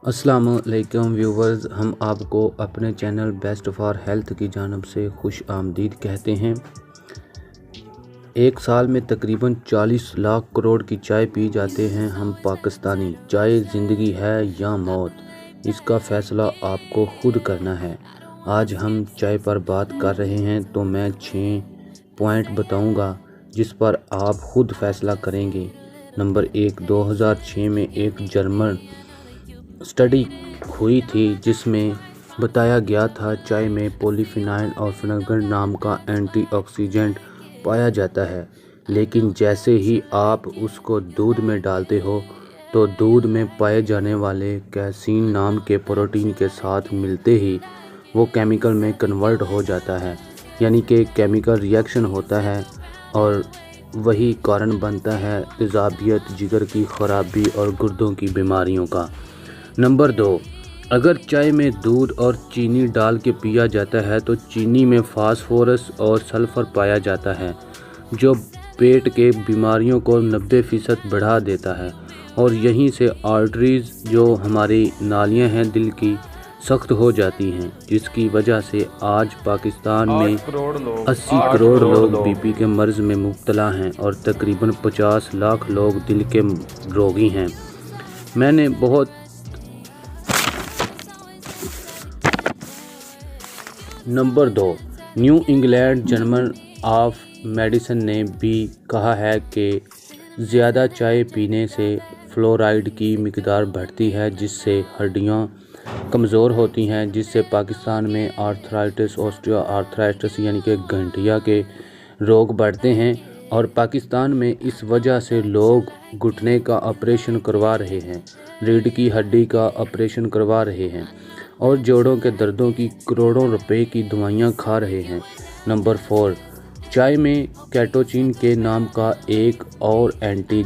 अस्सलाम वालेकुम व्यूवर्स, हम आपको अपने चैनल बेस्ट फॉर हेल्थ की जानिब से खुश आमदीद कहते हैं। एक साल में तकरीबन 40 लाख करोड़ की चाय पी जाते हैं हम पाकिस्तानी। चाय ज़िंदगी है या मौत, इसका फ़ैसला आपको खुद करना है। आज हम चाय पर बात कर रहे हैं तो मैं 6 पॉइंट बताऊंगा जिस पर आप खुद फ़ैसला करेंगे। नंबर 1, 2006 में एक जर्मन स्टडी हुई थी जिसमें बताया गया था चाय में पॉलीफिनाइल और फिनगर नाम का एंटीऑक्सीडेंट पाया जाता है, लेकिन जैसे ही आप उसको दूध में डालते हो तो दूध में पाए जाने वाले कैसीन नाम के प्रोटीन के साथ मिलते ही वो केमिकल में कन्वर्ट हो जाता है, यानी कि केमिकल रिएक्शन होता है और वही कारण बनता है तेज़ाबियत, जिगर की ख़राबी और गुर्दों की बीमारियों का। नंबर 2, अगर चाय में दूध और चीनी डाल के पिया जाता है तो चीनी में फास्फोरस और सल्फ़र पाया जाता है जो पेट के बीमारियों को 90% बढ़ा देता है और यहीं से आर्टरीज़ जो हमारी नालियां हैं दिल की सख्त हो जाती हैं, जिसकी वजह से आज पाकिस्तान में 80 करोड़ लोग बीपी के मर्ज़ में मुब्तला हैं और तकरीबन 50 लाख लोग दिल के रोगी हैं। मैंने बहुत number 2, new England journal of medicine ने भी कहा है कि ज़्यादा चाय पीने से फ्लोराइड की मिकदार बढ़ती है जिससे हड्डियां कमज़ोर होती हैं, जिससे पाकिस्तान में आर्थराइटिस, ऑस्टियो आर्थराइटिस यानी कि गठिया के रोग बढ़ते हैं और पाकिस्तान में इस वजह से लोग घुटने का ऑपरेशन करवा रहे हैं, रीढ़ की हड्डी का ऑपरेशन करवा रहे हैं और जोड़ों के दर्दों की करोड़ों रुपए की दवाइयाँ खा रहे हैं। नंबर 4, चाय में कैटोचिन के नाम का एक और एंटी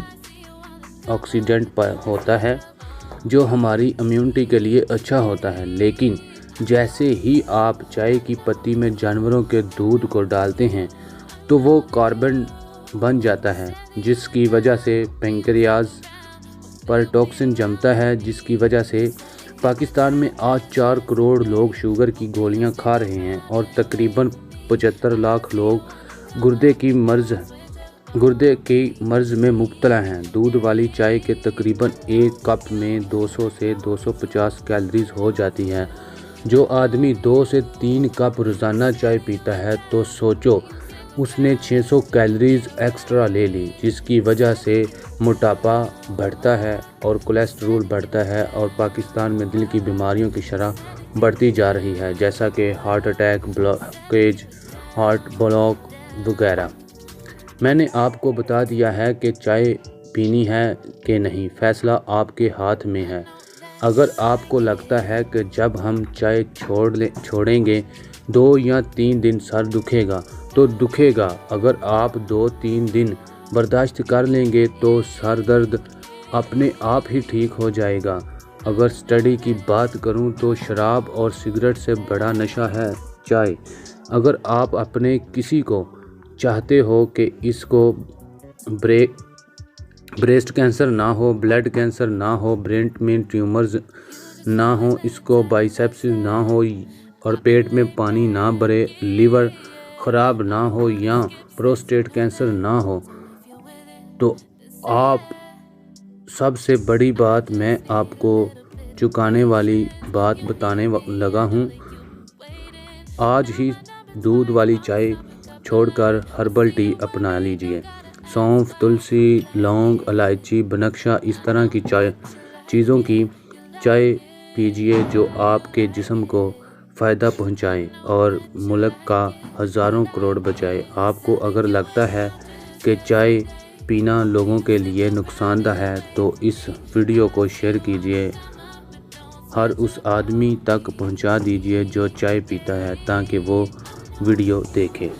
ऑक्सीडेंट होता है जो हमारी इम्यूनिटी के लिए अच्छा होता है, लेकिन जैसे ही आप चाय की पत्ती में जानवरों के दूध को डालते हैं तो वो कार्बन बन जाता है, जिसकी वजह से पैंक्रियाज पर टॉक्सिन जमता है, जिसकी वजह से पाकिस्तान में आज 4 करोड़ लोग शुगर की गोलियां खा रहे हैं और तकरीबन 75 लाख लोग गुर्दे की मर्ज़ में मुब्तला हैं। दूध वाली चाय के तकरीबन एक कप में 200 से 250 कैलोरीज हो जाती हैं। जो आदमी 2 से 3 कप रोज़ाना चाय पीता है तो सोचो उसने 600 कैलोरीज एक्स्ट्रा ले ली, जिसकी वजह से मोटापा बढ़ता है और कोलेस्ट्रॉल बढ़ता है और पाकिस्तान में दिल की बीमारियों की शरह बढ़ती जा रही है, जैसा कि heart attack, blockage, heart block वगैरह। मैंने आपको बता दिया है कि चाय पीनी है कि नहीं, फ़ैसला आपके हाथ में है। अगर आपको लगता है कि जब हम चाय छोड़ेंगे 2 या 3 दिन सर दुखेगा तो दुखेगा, अगर आप 2-3 दिन बर्दाश्त कर लेंगे तो सर दर्द अपने आप ही ठीक हो जाएगा। अगर स्टडी की बात करूं तो शराब और सिगरेट से बड़ा नशा है चाय। अगर आप अपने किसी को चाहते हो कि इसको ब्रेस्ट कैंसर ना हो, ब्लड कैंसर ना हो, ब्रेन में ट्यूमर्स ना हो, इसको बाइसेप्स ना हो और पेट में पानी ना भरे, लीवर ख़राब ना हो या प्रोस्टेट कैंसर ना हो, तो आप सबसे बड़ी बात मैं आपको चुकाने वाली बात बताने लगा हूँ। आज ही दूध वाली चाय छोड़कर हर्बल टी अपना लीजिए। सौंफ, तुलसी, लौंग, इलायची, बनक्शा, इस तरह की चीज़ों की चाय पीजिए जो आपके जिस्म को फ़ायदा पहुंचाए और मुल्क का हज़ारों करोड़ बचाए। आपको अगर लगता है कि चाय पीना लोगों के लिए नुकसानदेह है तो इस वीडियो को शेयर कीजिए, हर उस आदमी तक पहुंचा दीजिए जो चाय पीता है ताकि वो वीडियो देखे।